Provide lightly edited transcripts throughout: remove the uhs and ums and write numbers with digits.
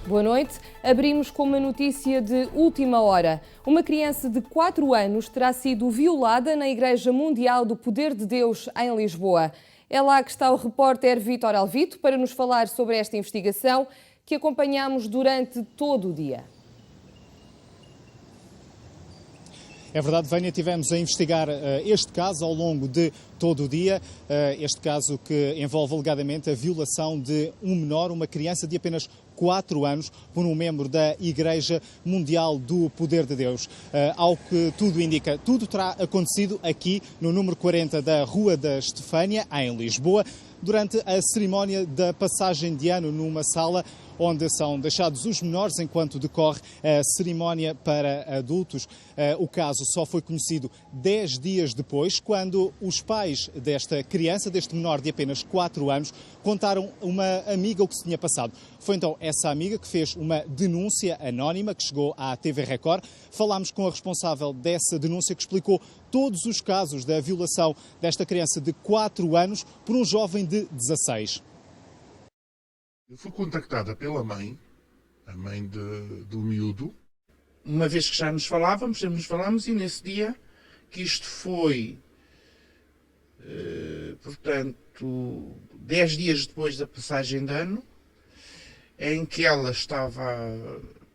Boa noite. Abrimos com uma notícia de última hora. Uma criança de 4 anos terá sido violada na Igreja Mundial do Poder de Deus, em Lisboa. É lá que está o repórter Vítor Alvito para nos falar sobre esta investigação que acompanhamos durante todo o dia. É verdade, Vânia, tivemos a investigar este caso ao longo de todo o dia. Este caso que envolve alegadamente a violação de um menor, uma criança de apenas 4 anos, por um membro da Igreja Mundial do Poder de Deus. Ao que tudo indica, tudo terá acontecido aqui no número 40 da Rua da Estefânia, em Lisboa, durante a cerimónia da passagem de ano numa sala onde são deixados os menores enquanto decorre a cerimónia para adultos. O caso só foi conhecido 10 dias depois, quando os pais desta criança, deste menor de apenas 4 anos, contaram a uma amiga o que se tinha passado. Foi então essa amiga que fez uma denúncia anónima que chegou à TV Record. Falámos com a responsável dessa denúncia que explicou todos os casos da violação desta criança de 4 anos por um jovem de 16. Eu fui contactada pela mãe, a mãe do miúdo. Uma vez que já nos falávamos, e nesse dia, que isto foi, portanto, 10 dias depois da passagem de ano, em que ela estava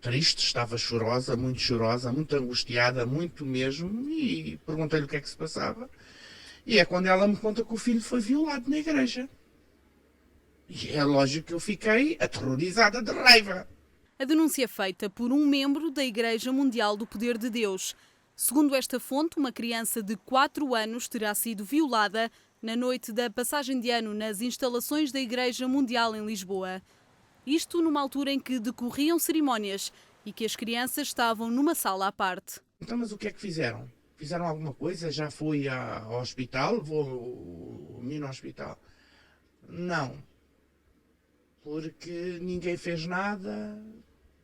triste, estava chorosa, muito angustiada, muito mesmo, e perguntei-lhe o que é que se passava. E é quando ela me conta que o filho foi violado na igreja. E é lógico que eu fiquei aterrorizada de raiva. A denúncia é feita por um membro da Igreja Mundial do Poder de Deus. Segundo esta fonte, uma criança de 4 anos terá sido violada na noite da passagem de ano nas instalações da Igreja Mundial em Lisboa. Isto numa altura em que decorriam cerimónias e que as crianças estavam numa sala à parte. Então, mas o que é que fizeram? Fizeram alguma coisa? Já foi ao hospital? Levou o menino ao hospital? Não. Porque ninguém fez nada,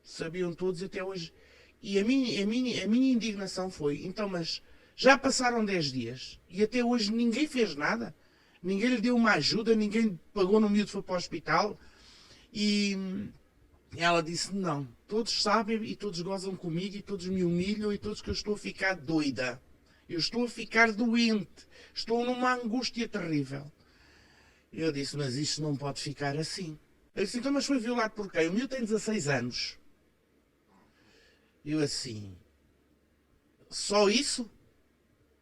sabiam todos até hoje. E a minha indignação foi, então, mas já passaram 10 dias e até hoje ninguém fez nada? Ninguém lhe deu uma ajuda, ninguém pagou no miúdo, foi para o hospital? E ela disse, não, todos sabem e todos gozam comigo e todos me humilham e todos que eu estou a ficar doida. Eu estou a ficar doente, estou numa angústia terrível. Eu disse, mas isto não pode ficar assim. Eu disse, então, mas foi violado por quem? O miúdo tem 16 anos. Eu assim, só isso?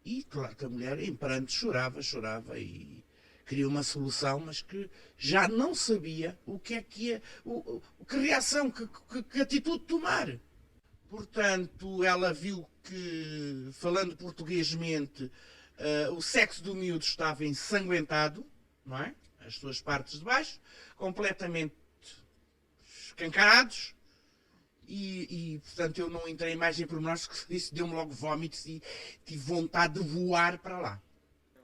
E claro que a mulher em pranto chorava e queria uma solução, mas que já não sabia o que é que ia, que reação, que atitude tomar. Portanto, ela viu que, falando portuguesmente, o sexo do miúdo estava ensanguentado, não é? As suas partes de baixo, completamente escancarados, e portanto eu não entrei mais em pormenores, porque isso deu-me logo vómitos e tive vontade de voar para lá.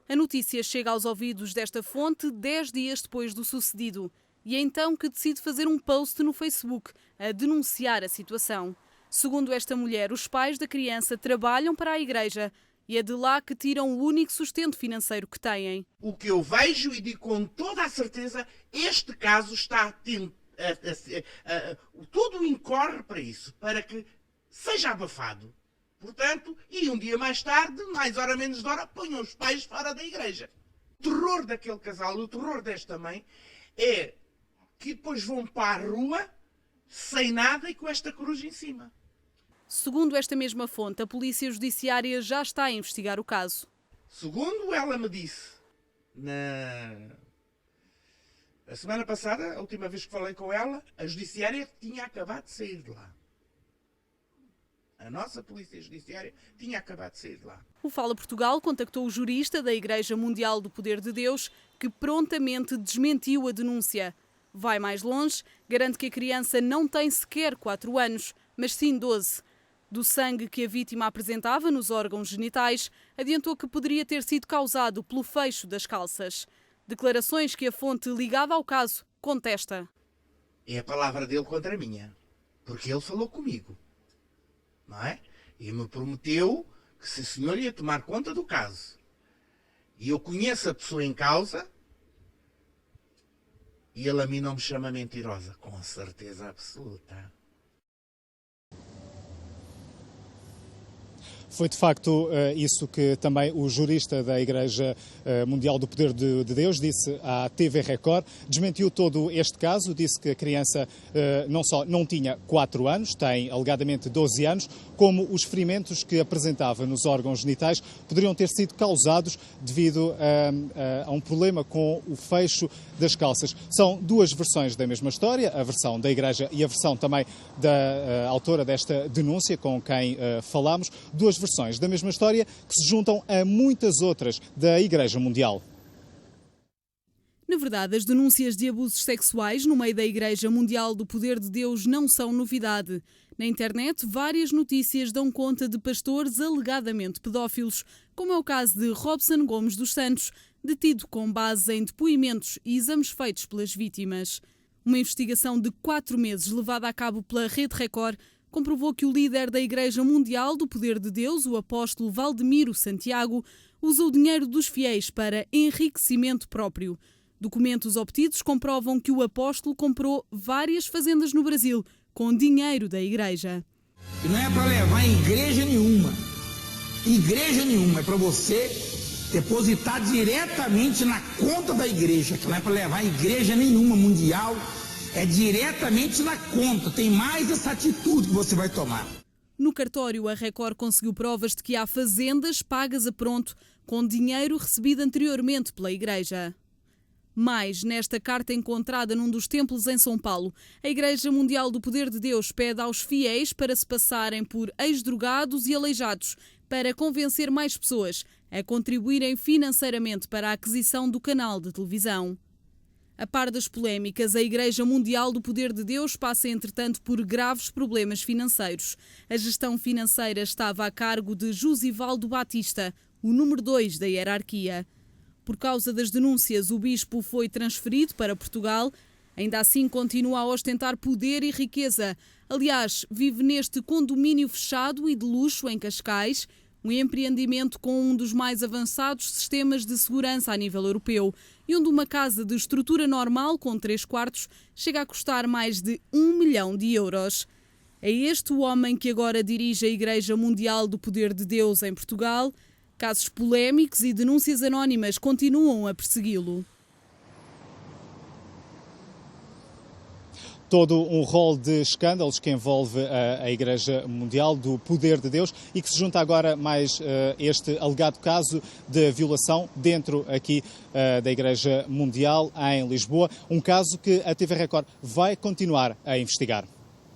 A notícia chega aos ouvidos desta fonte 10 dias depois do sucedido, e é então que decide fazer um post no Facebook a denunciar a situação. Segundo esta mulher, os pais da criança trabalham para a igreja, e é de lá que tiram o único sustento financeiro que têm. O que eu vejo e digo com toda a certeza, este caso está tudo incorre para isso, para que seja abafado. Portanto, e um dia mais tarde, mais hora menos de hora, ponham os pais fora da igreja. O terror daquele casal, o terror desta mãe, é que depois vão para a rua sem nada e com esta cruz em cima. Segundo esta mesma fonte, a Polícia Judiciária já está a investigar o caso. Segundo ela me disse, a semana passada, a última vez que falei com ela, a Judiciária tinha acabado de sair de lá. A nossa Polícia Judiciária tinha acabado de sair de lá. O Fala Portugal contactou o jurista da Igreja Mundial do Poder de Deus, que prontamente desmentiu a denúncia. Vai mais longe, garante que a criança não tem sequer 4 anos, mas sim 12. Do sangue que a vítima apresentava nos órgãos genitais, adiantou que poderia ter sido causado pelo fecho das calças. Declarações que a fonte ligada ao caso contesta. É a palavra dele contra a minha, porque ele falou comigo, não é? E me prometeu que se o senhor ia tomar conta do caso. E eu conheço a pessoa em causa, E ele a mim não me chama mentirosa, com certeza absoluta. Foi de facto isso que também o jurista da Igreja Mundial do Poder de Deus disse à TV Record. Desmentiu todo este caso, disse que a criança não só não tinha 4 anos, tem alegadamente 12 anos, como os ferimentos que apresentava nos órgãos genitais poderiam ter sido causados devido a um problema com o fecho das calças. São duas versões da mesma história, a versão da Igreja e a versão também da autora desta denúncia com quem falámos, duas versões da mesma história que se juntam a muitas outras da Igreja Mundial. Na verdade, as denúncias de abusos sexuais no meio da Igreja Mundial do Poder de Deus não são novidade. Na internet, várias notícias dão conta de pastores alegadamente pedófilos, como é o caso de Robson Gomes dos Santos, detido com base em depoimentos e exames feitos pelas vítimas. Uma investigação de 4 meses levada a cabo pela Rede Record comprovou que o líder da Igreja Mundial do Poder de Deus, o apóstolo Valdemiro Santiago, usa o dinheiro dos fiéis para enriquecimento próprio. Documentos obtidos comprovam que o apóstolo comprou várias fazendas no Brasil com dinheiro da Igreja. E não é para levar em igreja nenhuma. Igreja nenhuma. É para você depositar diretamente na conta da igreja, que não é para levar em igreja nenhuma mundial. É diretamente na conta, tem mais essa atitude que você vai tomar. No cartório, a Record conseguiu provas de que há fazendas pagas a pronto com dinheiro recebido anteriormente pela Igreja. Mas, nesta carta encontrada num dos templos em São Paulo, a Igreja Mundial do Poder de Deus pede aos fiéis para se passarem por ex-drogados e aleijados para convencer mais pessoas a contribuírem financeiramente para a aquisição do canal de televisão. A par das polémicas, a Igreja Mundial do Poder de Deus passa, entretanto, por graves problemas financeiros. A gestão financeira estava a cargo de Josivaldo Batista, o número 2 da hierarquia. Por causa das denúncias, o bispo foi transferido para Portugal. Ainda assim, continua a ostentar poder e riqueza. Aliás, vive neste condomínio fechado e de luxo em Cascais, um empreendimento com um dos mais avançados sistemas de segurança a nível europeu e onde uma casa de estrutura normal com 3 quartos chega a custar mais de 1 milhão de euros. É este o homem que agora dirige a Igreja Mundial do Poder de Deus em Portugal. Casos polémicos e denúncias anónimas continuam a persegui-lo. Todo um rol de escândalos que envolve a Igreja Mundial do Poder de Deus e que se junta agora mais este alegado caso de violação dentro aqui da Igreja Mundial em Lisboa, um caso que a TV Record vai continuar a investigar.